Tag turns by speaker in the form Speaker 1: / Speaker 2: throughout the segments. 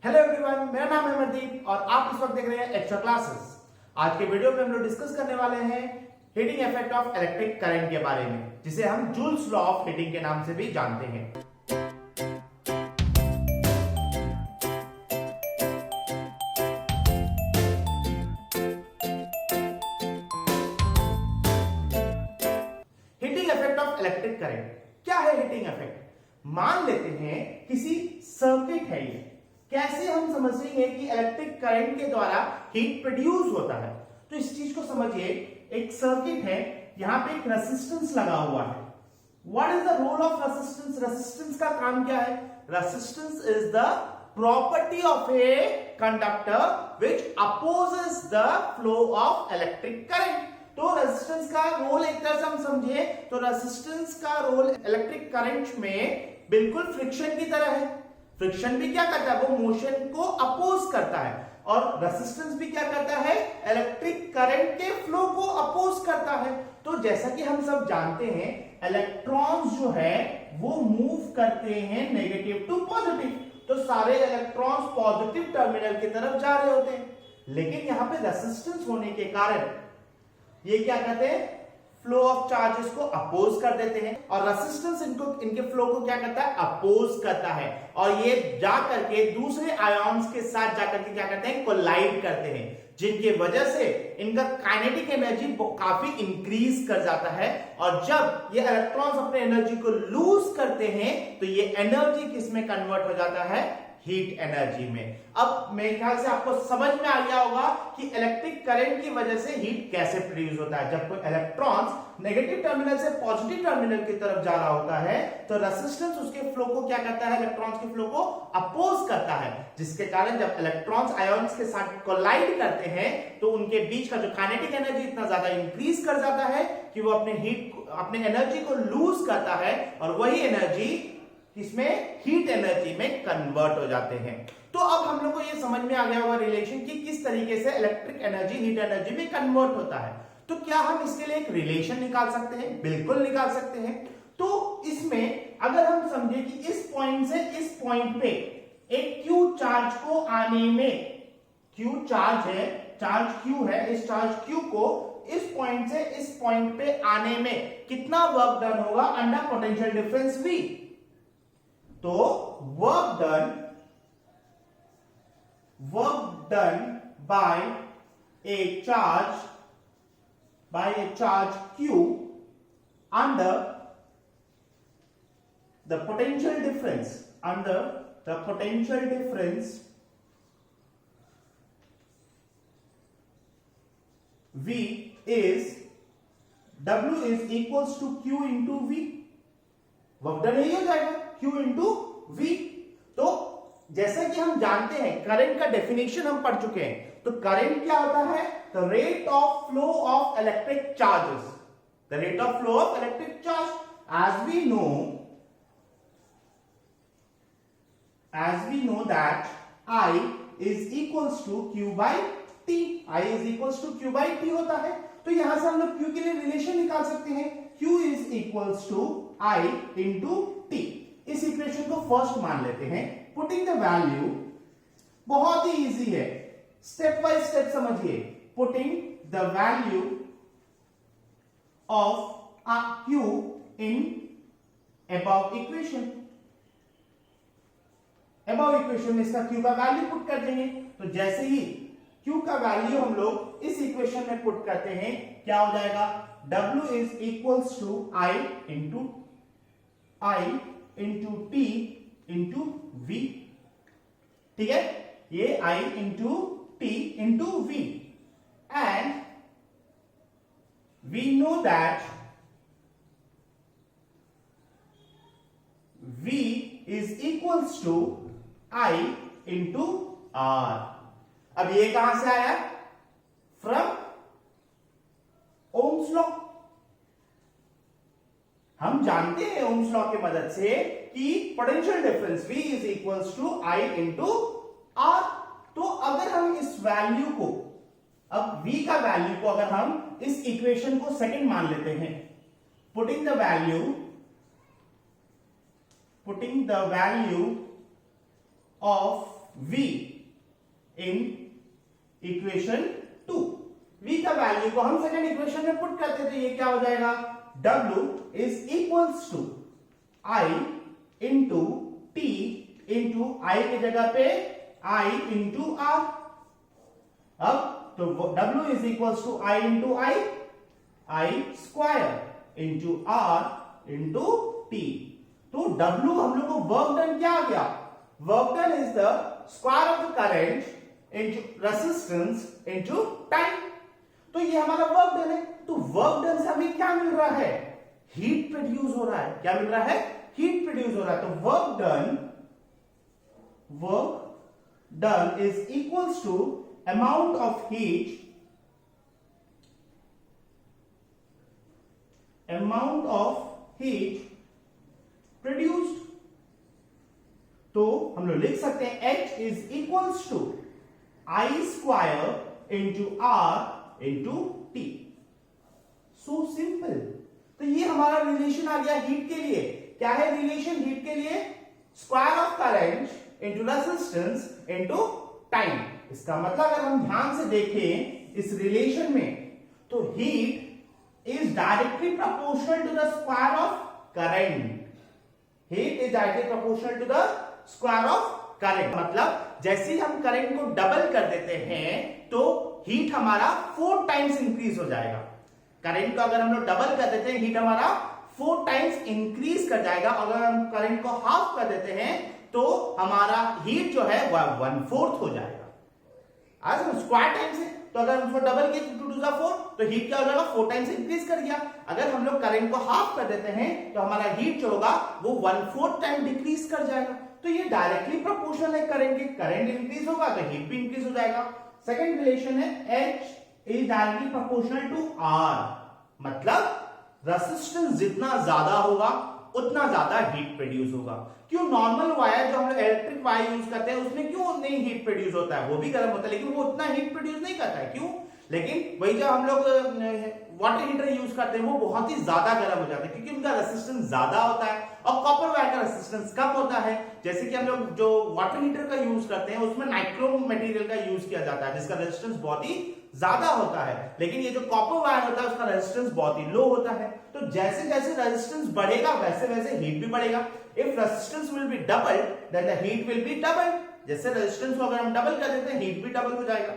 Speaker 1: Hello everyone, मेरा नाम है अमरदीप और आप इस वक्त देख रहे हैं एक्स्ट्रा क्लासेस। आज के वीडियो में हम लोग डिस्कस करने वाले हैं heating effect of electric current के बारे में, जिसे हम जूल्स लॉ ऑफ हीटिंग के नाम से भी जानते हैं। Heating effect of electric current क्या है? हीटिंग इफेक्ट, मान लेते हैं किसी सर्किट है ये, कैसे हम समझेंगे कि इलेक्ट्रिक करंट के द्वारा हीट प्रोड्यूस होता है। तो इस चीज को समझिए, एक सर्किट है, यहां पे एक रेजिस्टेंस लगा हुआ है। What is the role of resistance? Resistance का काम क्या है? Resistance is the property of a conductor which opposes the flow of electric current. तो रेजिस्टेंस का रोल एक तरह से हम समझिए तो रेजिस्टेंस का रोल इलेक्ट्रिक करंट में बिल्कुल फ्रिक्शन की तरह है। फ्रिक्शन भी क्या करता है? वो मोशन को अपोज करता है, और रेजिस्टेंस भी क्या करता है? इलेक्ट्रिक करंट के फ्लो को अपोज करता है। तो जैसा कि हम सब जानते हैं, इलेक्ट्रॉन्स जो है वो मूव करते हैं नेगेटिव टू पॉजिटिव, तो सारे इलेक्ट्रॉन्स पॉजिटिव टर्मिनल की तरफ जा रहे होते हैं। लेकिन यहां पे रेजिस्टेंस होने के कारण ये क्या करते हैं? फ्लो ऑफ चार्जेस को अपोज कर देते हैं, और रेजिस्टेंस इनके फ्लो को क्या करता है? अपोज करता है, और ये जा करके दूसरे आयॉन्स के साथ जाकर के क्या करते हैं? कोलाइड करते हैं, जिनकी वजह से इनका काइनेटिक एनर्जी काफी इंक्रीज कर जाता है। और जब ये इलेक्ट्रॉन्स अपने एनर्जी को लूज करते हैं तो ये एनर्जी किस में कन्वर्ट हो जाता है? हीट एनर्जी में। अब मेरे ख्याल से आपको समझ में आ गया होगा कि इलेक्ट्रिक करंट की वजह से हीट कैसे प्रोड्यूस होता है। जब कोई इलेक्ट्रॉन्स नेगेटिव टर्मिनल से पॉजिटिव टर्मिनल की तरफ जा रहा होता है तो रेजिस्टेंस उसके फ्लो को क्या करता है? इलेक्ट्रॉन्स के फ्लो को अपोज करता है, जिसके कारण जब इलेक्ट्रॉन्स आयॉन्स के साथ कोलाइड करते हैं तो उनके बीच का जो काइनेटिक एनर्जी इतना ज्यादा इंक्रीज कर जाता है कि वो अपने एनर्जी को लूज करता है, और वही एनर्जी इसमें हीट एनर्जी में कन्वर्ट हो जाते हैं। तो अब हम लोग को ये समझ में आ गया होगा रिलेशन कि किस तरीके से इलेक्ट्रिक एनर्जी हीट एनर्जी में कन्वर्ट होता है। तो क्या हम इसके लिए एक रिलेशन निकाल सकते हैं? बिल्कुल निकाल सकते हैं। तो इसमें अगर हम समझे कि इस पॉइंट से इस पॉइंट पे एक क्यू चार्ज को आने में, क्यू चार्ज है, चार्ज क्यू है, इस चार्ज क्यू को इस पॉइंट से इस पॉइंट पे आने में कितना वर्क डन होगा अंडर पोटेंशियल डिफरेंस V? तो work done by A charge Q under the potential difference V is W is equals to Q into V। Work done यही हो जाएगा, Q इंटू V। तो जैसा कि हम जानते हैं, करंट का डेफिनेशन हम पढ़ चुके हैं। तो करंट क्या होता है? The rate of flow of electric charges, the rate of flow of electric charge. as we know that I is equals to Q by T, I is equals to Q by T होता है। तो यहां से हम लोग Q के लिए relation निकाल सकते हैं, Q is equals to I into T। इस इक्वेशन को फर्स्ट मान लेते हैं। पुटिंग द वैल्यू, बहुत ही इजी है, स्टेप बाय स्टेप समझिए। Putting the value of Q in above equation, above equation में इसका Q का वैल्यू पुट कर देंगे। तो जैसे ही Q का वैल्यू हम लोग इस इक्वेशन में पुट करते हैं, क्या हो जाएगा? W is equals to I into T into V। ठीक है, ये I into T into V, and we know that V is equals to I into R। अब ये कहां से आया? From Ohm's law. हम जानते हैं ओम्स लॉ की मदद से कि potential difference V is equals to I into R। तो अगर हम इस वैल्यू को, अब V का वैल्यू को अगर हम इस इक्वेशन को सेकंड मान लेते हैं, putting the value of V in equation 2। V का वैल्यू को हम सेकंड इक्वेशन में पुट करते थे, ये क्या हो जाएगा, W is equals to I into T into I की जगह पे I इंटू R। अब तो W is equals to I into I square into R into T। तो W हम लोग को वर्क डन क्या आ गया, work done is the square of the current into resistance into time. तो ये हमारा वर्क डन है। तो वर्क डन से हमें क्या मिल रहा है, हीट प्रोड्यूस हो रहा है। क्या मिल रहा है, हीट प्रोड्यूस हो रहा है। तो work done is equals to amount of heat, amount of heat produced. तो हम लोग लिख सकते हैं H is equals to I square into R into T। So simple. तो ये हमारा रिलेशन आ गया हीट के लिए। क्या है रिलेशन हीट के लिए, square of current into resistance into time. इसका मतलब अगर हम ध्यान से देखें इस रिलेशन में, तो heat is directly proportional to the square of current. Heat is directly proportional to the square of current. मतलब जैसे ही हम करंट को डबल कर देते हैं तो हीट हमारा 4 टाइम्स इंक्रीज हो जाएगा। करंट को अगर हम लोग डबल कर देते हैं, हीट हमारा 4 टाइम्स इंक्रीज कर जाएगा। अगर हम करंट को हाफ कर देते हैं तो हमारा हीट जो है वह 1/4 हो जाएगा। आज हम स्क्वायर टाइम्स है, तो अगर हम उसको डबल किए 2 टू 4 तो हीट क्या हो जाएगा, 4 टाइम्स इंक्रीज कर गया। अगर हम लोग करंट को हाफ कर देते हैं तो हमारा हीट जो होगा वो 1/4 टाइम डिक्रीज कर जाएगा। तो ये डायरेक्टली प्रोपोर्शनल है करंट के। करंट इंक्रीज होगा तो हीट भी इंक्रीज हो जाएगा। सेकंड रिलेशन है H is directly proportional to R। मतलब रेसिस्टेंस जितना ज्यादा होगा उतना ज्यादा हीट प्रोड्यूस होगा। क्यों, नॉर्मल वायर जो हम लोग इलेक्ट्रिक वायर यूज करते हैं उसमें क्यों नहीं हीट प्रोड्यूस होता है, वो भी गर्म होता है लेकिन वो उतना हीट प्रोड्यूस नहीं करता है। क्यों, लेकिन वही जब हम लोग वाटर हीटर यूज करते हैं वो बहुत ही ज्यादा गर्म हो जाता है क्योंकि उनका रेसिस्टेंस ज्यादा होता है और कॉपर वायर का रेसिस्टेंस कम होता है। जैसे कि हम लोग जो वाटर हीटर का यूज करते हैं उसमें नाइक्रोम मटेरियल का यूज किया जाता है जिसका रेजिस्टेंस बहुत ही ज्यादा होता है, लेकिन ये जो कॉपर वायर होता है उसका रेजिस्टेंस बहुत ही लो होता है। तो जैसे जैसे रेजिस्टेंस बढ़ेगा वैसे वैसे हीट भी बढ़ेगा। If resistance will be double then the heat will be double. जैसे रेजिस्टेंस को अगर हम डबल कर देते हैं हीट भी डबल हो जाएगा।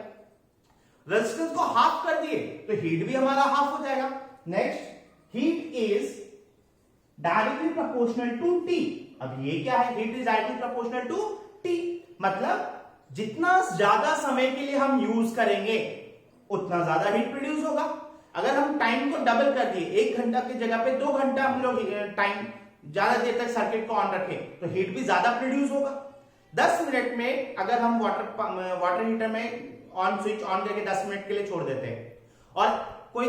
Speaker 1: रेजिस्टेंस को हाफ कर दिए तो हीट भी हमारा हाफ हो जाएगा। Next, heat is directly proportional to T. अब ये क्या है, heat is directly proportional to T. मतलब जितना ज्यादा समय के लिए हम यूज करेंगे उतना ज्यादा हीट प्रोड्यूस होगा। अगर हम टाइम को डबल कर दिए, 1 घंटा की जगह पे 2 घंटा हम लोग टाइम ज्यादा देर तक सर्किट को ऑन रखें तो हीट भी ज्यादा प्रोड्यूस होगा। 10 मिनट में अगर हम वाटर हीटर में स्विच ऑन करके 10 मिनट के लिए छोड़ देते हैं और कोई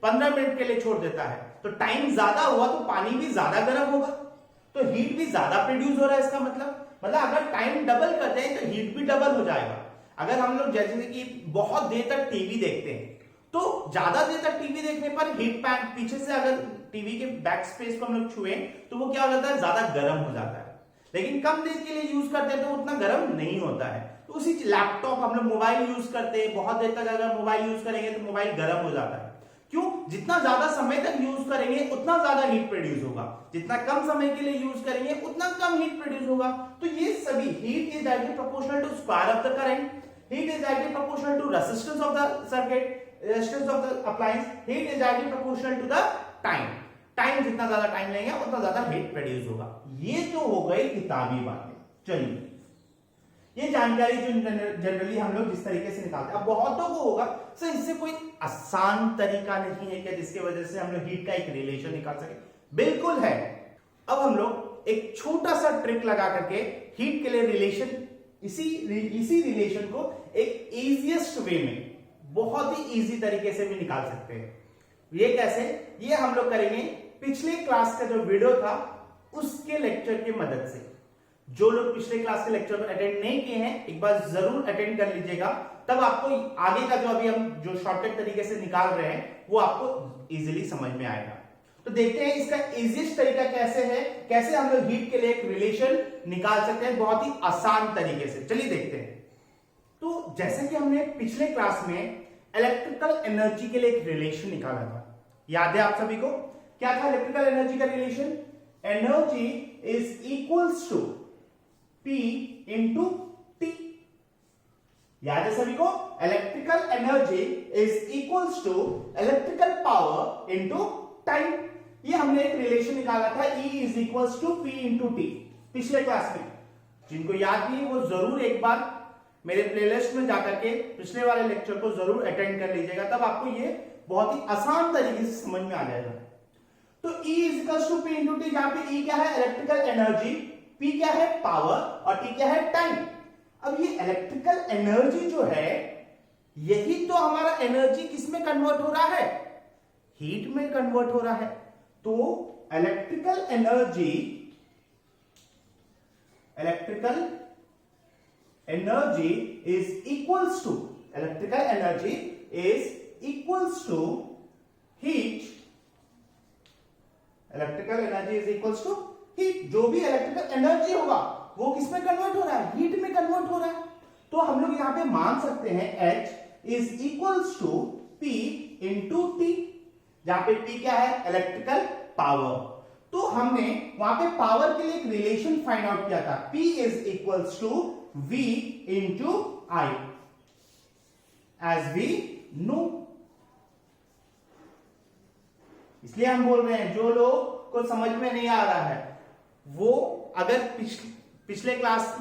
Speaker 1: 15 मिनट के लिए छोड़ देता है तो टाइम ज्यादा हुआ तो पानी भी ज्यादा गर्म होगा, तो हीट भी ज्यादा प्रोड्यूस हो रहा है। इसका मतलब अगर टाइम डबल करते हैं तो हीट भी डबल हो जाएगा। अगर हम लोग जैसे कि बहुत देर तक टीवी देखते हैं तो ज्यादा देर तक टीवी देखने पर हीट पैक पीछे से अगर टीवी के बैक स्पेस को हम लोग छुए तो वो क्या हो जाता है, ज्यादा गर्म हो जाता है। लेकिन कम देर के लिए यूज करते हैं तो उतना गर्म नहीं होता है। तो उसी लैपटॉप हम लोग मोबाइल यूज करते हैं, बहुत देर तक अगर मोबाइल यूज करेंगे तो मोबाइल गर्म हो जाता है। क्यों, जितना ज्यादा समय तक यूज करेंगे उतना ज्यादा हीट प्रोड्यूस होगा, जितना कम समय के लिए यूज करेंगे उतना कम हीट प्रोड्यूस होगा। तो ये सभी heat is directly proportional to square of the current, heat is directly proportional to resistance of the circuit, resistance of the appliance, heat is directly proportional to the time। Time जितना ज्यादा time लेंगे उतना ज्यादा heat produce होगा। ये तो हो गई किताबी बातें। चलिए, ये जानकारी जो जनरली हम लोग जिस तरीके से निकालते हैं, अब बहुतों को होगा सर इससे कोई आसान तरीका नहीं है क्या जिसके वजह से हम लोग हीट का एक रिलेशन निकाल सके? बिल्कुल है। अब हम लोग एक छोटा सा ट्रिक लगा करके हीट के लिए रिलेशन, इसी रिलेशन को एक इजीएस्ट वे में, बहुत ही इजी तरीके से भी निकाल सकते हैं। ये कैसे? ये हम लोग करेंगे पिछले क्लास का जो वीडियो था उसके लेक्चर की मदद से। जो लोग पिछले क्लास के लेक्चर को अटेंड नहीं किए हैं एक बार जरूर अटेंड कर लीजिएगा, तब आपको आगे का जो अभी हम जो शॉर्टकट तरीके से निकाल रहे हैं वो आपको इजीली समझ में आएगा। तो देखते हैं इसका इजीएस्ट तरीका कैसे है, कैसे हम लोग हीट के लिए एक रिलेशन निकाल सकते हैं बहुत ही आसान तरीके से। चलिए देखते हैं। तो जैसे कि हमने पिछले क्लास में इलेक्ट्रिकल एनर्जी के लिए एक रिलेशन निकाला था, याद है आप सभी को? क्या था इलेक्ट्रिकल एनर्जी का relation? Energy is equals to P into T. याद है सभी को? Electrical energy is equals to electrical power into time. ये हमने एक रिलेशन निकाला था, E is equals to P into T, पिछले क्लास में। जिनको याद नहीं वो जरूर एक बार मेरे प्लेलिस्ट में जाकर के पिछले वाले लेक्चर को जरूर अटेंड कर लीजिएगा, तब आपको ये बहुत ही आसान तरीके से समझ में आ जाएगा। तो E is equals to P into T, जहां पे E क्या है? इलेक्ट्रिकल एनर्जी, P क्या है? पावर, और T क्या है? टाइम। अब ये इलेक्ट्रिकल एनर्जी जो है, यही तो हमारा एनर्जी किस में कन्वर्ट हो रहा है? हीट में कन्वर्ट हो रहा है। तो electrical energy is equals to heat. Electrical energy is equals to heat. जो भी इलेक्ट्रिकल एनर्जी होगा वो किस में कन्वर्ट हो रहा है? हीट में कन्वर्ट हो रहा है। तो हम लोग यहां पे मान सकते हैं H is equals to P into T, जहां पे P क्या है? Electrical power. तो हमने वहां पे पावर के लिए एक रिलेशन फाइंड आउट किया था, P is equals to V into I, as we know. इसलिए हम बोल रहे हैं जो लोग को समझ में नहीं आ रहा है वो अगर पिछले क्लास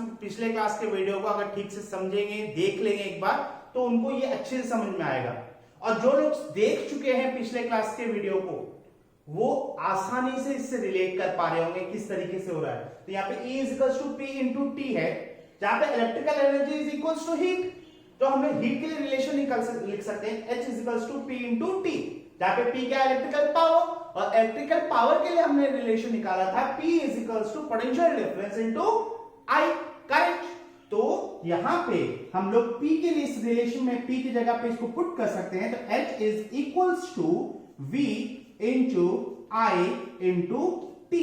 Speaker 1: के वीडियो को अगर ठीक से समझेंगे, देख लेंगे एक बार, तो उनको ये अच्छे से समझ में आएगा। और जो लोग देख चुके हैं पिछले क्लास के वीडियो को, वो आसानी से इससे रिलेट कर पा रहे होंगे किस तरीके से हो रहा है। तो यहाँ पे E is equals to P into T है, जहां पे electrical energy is equals to heat. तो हम हीट के लिए रिलेशन लिख सकते हैं H is equals to P into T, जहां पे P क्या है? इलेक्ट्रिकल पावर, और इलेक्ट्रिकल पावर के लिए हमने रिलेशन निकाला था P is equals to potential difference into I, correct? तो यहां पे हम लोग P के लिए इस रिलेशन में P की जगह पे इसको पुट कर सकते हैं। तो H is equals to V into I into T।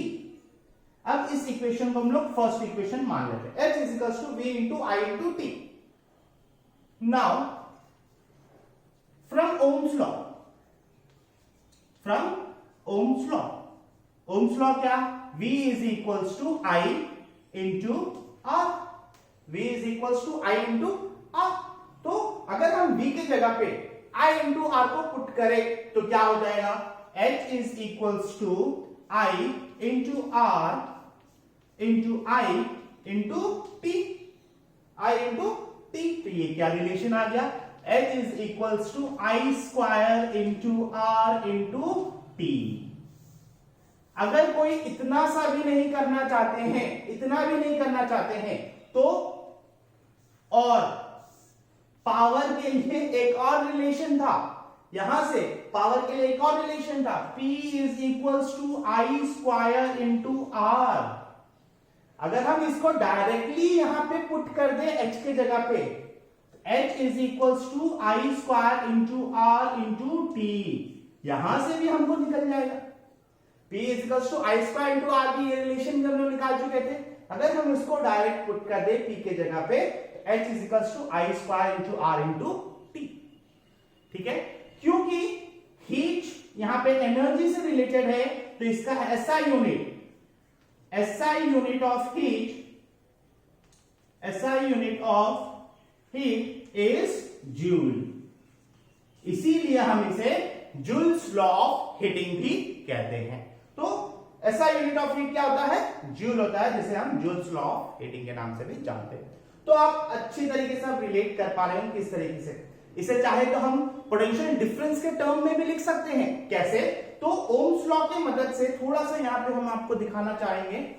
Speaker 1: अब इस इक्वेशन को हम लोग फर्स्ट इक्वेशन मान लेते हैं, H is equals to V into I into T। Now from Ohm's law क्या? V is equals to I into R, V is equals to I into R। तो अगर हम V की जगह पे I इंटू R को put करें तो क्या हो जाएगा? H is equals to I into R into I into T, I into T। तो ये क्या रिलेशन आ गया? H is equals to I square into R into T। अगर कोई इतना सा भी नहीं करना चाहते हैं, तो और पावर के लिए एक और रिलेशन था, यहां से पावर के लिए एक और रिलेशन था, P is equals to I square into R। अगर हम इसको डायरेक्टली यहां पे पुट कर दे H के जगह पे, H is equals to I square into R into T, यहां से भी हमको निकल जाएगा। P is equals to I square into R की ये रिलेशन हम लोग निकाल चुके थे। अगर हम इसको डायरेक्ट पुट कर दे P के जगह पे, H is equals to I square into R into T। ठीक है? क्योंकि हीट यहां पे एनर्जी से रिलेटेड है, तो इसका SI unit of heat is joule. इसीलिए हम इसे जूल्स लॉ ऑफ हीटिंग भी कहते हैं। तो SI यूनिट ऑफ हीट क्या होता है? जूल होता है, जिसे हम जूल्स लॉ ऑफ हीटिंग के नाम से भी जानते हैं। तो आप अच्छी तरीके से आप रिलेट कर पा रहे हो किस तरीके से। इसे चाहे तो हम पोटेंशियल डिफरेंस के टर्म में भी लिख सकते हैं। कैसे? तो ओम्स लॉ की मदद से थोड़ा सा यहां पे हम आपको दिखाना चाहेंगे।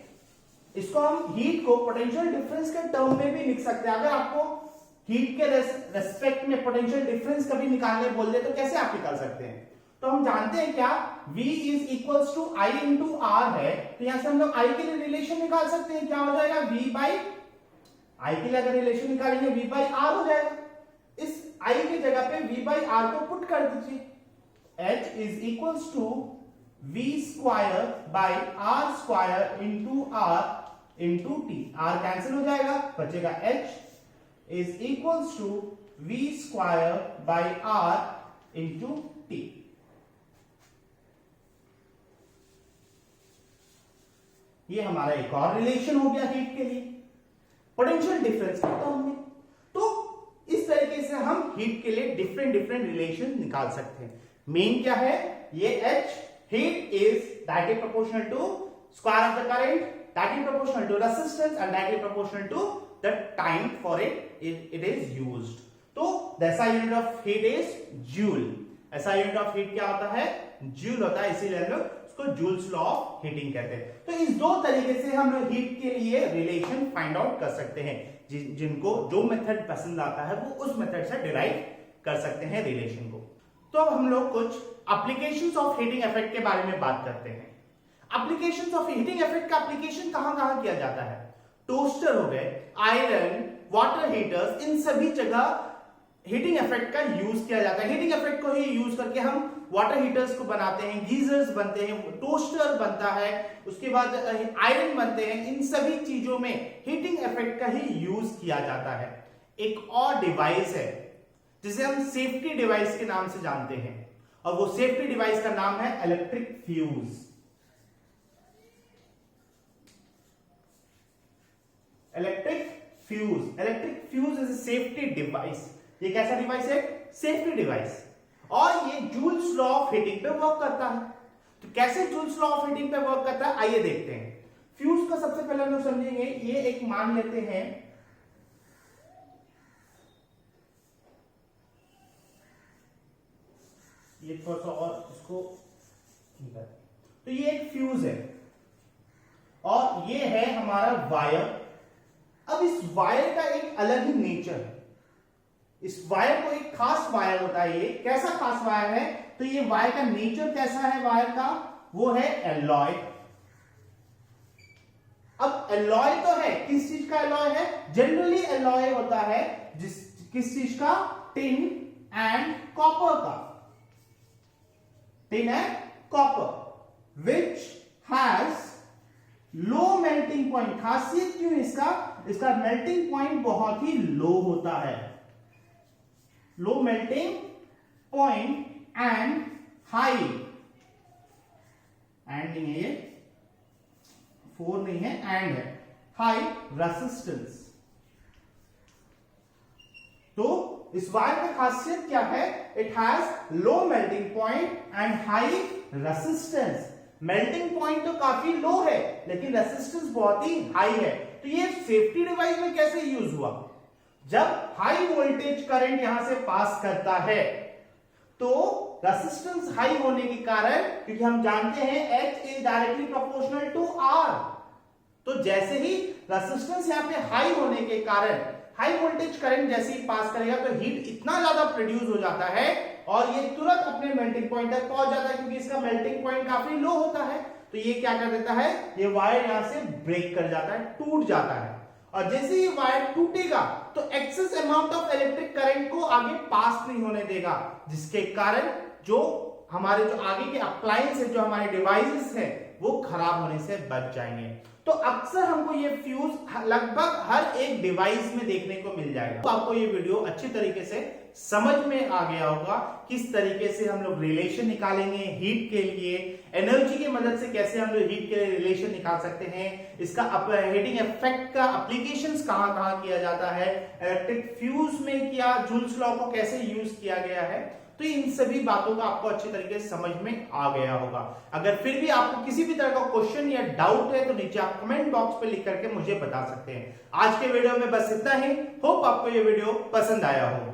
Speaker 1: इसको हम हीट को पोटेंशियल डिफरेंस के टर्म में भी लिख सकते हैं। अगर आपको हीट के रेस्पेक्ट में पोटेंशियल डिफरेंस कभी निकालने बोल दे तो कैसे आप निकाल सकते हैं? तो हम जानते हैं क्या, V is equals to I into R है, तो यहां से हम लोग I के लिए रिलेशन निकाल सकते हैं। क्या हो जाएगा? V बाई I के लिए अगर रिलेशन निकालेंगे V बाई R हो जाएगा। इस I की जगह पे V बाई R को पुट कर दीजिए। H is equals to v square by R square into R into T. R cancel हो जाएगा, बचेगा h is equals to v square by R into T. ये हमारा एक और रिलेशन हो गया हीट के लिए, पोटेंशियल डिफरेंस के टर्म में। तो इस तरीके से हम हीट के लिए डिफरेंट रिलेशन निकाल सकते हैं। मेन क्या है, ये H heat is directly proportional to square of the current, directly proportional to resistance and directly proportional to the time for it is used. तो the SI unit of heat is joule. SI unit of heat क्या होता है, joule होता है, इसीलिए हम लोग उसको जूल्स लॉ ऑफ हीटिंग कहते हैं। तो इस दो तरीके से हम लोग हीट के लिए रिलेशन फाइंड आउट कर सकते हैं। जिनको जो मेथड पसंद आता है वो उस मेथड से डिराइव कर सकते हैं रिलेशन को। तो अब हम लोग कुछ एप्लीकेशंस ऑफ हीटिंग इफेक्ट के बारे में बात करते हैं। एप्लीकेशंस ऑफ हीटिंग इफेक्ट का एप्लीकेशन कहां किया जाता है, टोस्टर हो गए, आयरन, वाटर हीटर्स, इन सभी जगह हीटिंग इफेक्ट का यूज किया जाता है। हीटिंग इफेक्ट को ही यूज करके हम वाटर हीटर्स को बनाते हैं, गीजर्स बनते हैं, टोस्टर बनता है, उसके बाद आयरन बनते हैं। इन सभी चीजों में हीटिंग इफेक्ट का ही यूज किया जाता है। एक और डिवाइस है जिसे हम सेफ्टी डिवाइस के नाम से जानते हैं, और वो सेफ्टी डिवाइस का नाम है electric fuse. Electric fuse is a safety device. ये कैसा डिवाइस है, सेफ्टी डिवाइस, और ये जूल्स लॉ ऑफ हीटिंग पे वर्क करता है। तो कैसे जूल्स लॉ ऑफ हीटिंग पे वर्क करता है, आइए देखते हैं। फ्यूज का सबसे पहले हम लोग समझेंगे, ये एक मान लेते हैं ये थोड़ा सा और इसको ठीक है। तो ये एक फ्यूज है और ये है हमारा वायर। अब इस वायर का एक अलग ही नेचर है। इस वायर को एक खास वायर होता है। ये कैसा खास वायर है, तो ये वायर का नेचर कैसा है वायर का, वो है एलॉय। अब एलॉय तो है, किस चीज का एलॉय है, जनरली एलॉय होता है किस चीज का, टिन एंड कॉपर का, tin and copper, which has low melting point. खासियत क्यों इसका मेल्टिंग पॉइंट बहुत ही लो होता है, low melting point and high, and नहीं है ये, फोर नहीं है, एंड है, हाई रेसिस्टेंस। तो इस वायर का खासियत क्या है, it has low melting point and high resistance. Melting point तो काफी लो है लेकिन रेसिस्टेंस बहुत ही हाई है। तो ये सेफ्टी डिवाइस में कैसे यूज हुआ, जब हाई वोल्टेज करंट यहां से पास करता है तो रेसिस्टेंस हाई होने के कारण, क्योंकि हम जानते हैं H is directly proportional to R, तो जैसे ही रेसिस्टेंस यहां पे हाई होने के कारण हाई वोल्टेज करंट जैसे ही पास करेगा तो हीट इतना ज्यादा प्रोड्यूस हो जाता है और ये तुरंत अपने मेल्टिंग पॉइंट तक पहुंच जाता है, क्योंकि इसका मेल्टिंग पॉइंट काफी लो होता है। तो ये क्या कर देता है, ये वायर यहां से ब्रेक कर जाता है, टूट जाता है, और जैसे ये वायर टूटेगा तो excess amount of electric current को आगे पास नहीं होने देगा, जिसके कारण जो हमारे जो आगे के अप्लायंस है, जो हमारे डिवाइसेस है, वो खराब होने से बच जाएंगे। तो अक्सर हमको ये फ्यूज लगभग हर एक डिवाइस में देखने को मिल जाएगा। तो आपको ये वीडियो अच्छी तरीके से समझ में आ गया होगा किस तरीके से हम लोग रिलेशन निकालेंगे हीट के लिए, एनर्जी की मदद से कैसे हम लोग हीट के रिलेशन निकाल सकते हैं, इसका हीटिंग इफेक्ट का एप्लीकेशंस कहां कहां किया जाता है, इलेक्ट्रिक फ्यूज में क्या जूल्स लॉ को कैसे यूज किया गया है। तो इन सभी बातों का आपको अच्छी तरीके से समझ में आ गया होगा। अगर फिर भी आपको किसी भी तरह का क्वेश्चन या डाउट है तो नीचे आप कमेंट बॉक्स पे लिख करके मुझे बता सकते हैं। आज के वीडियो में बस इतना ही। होप आपको ये वीडियो पसंद आया हो।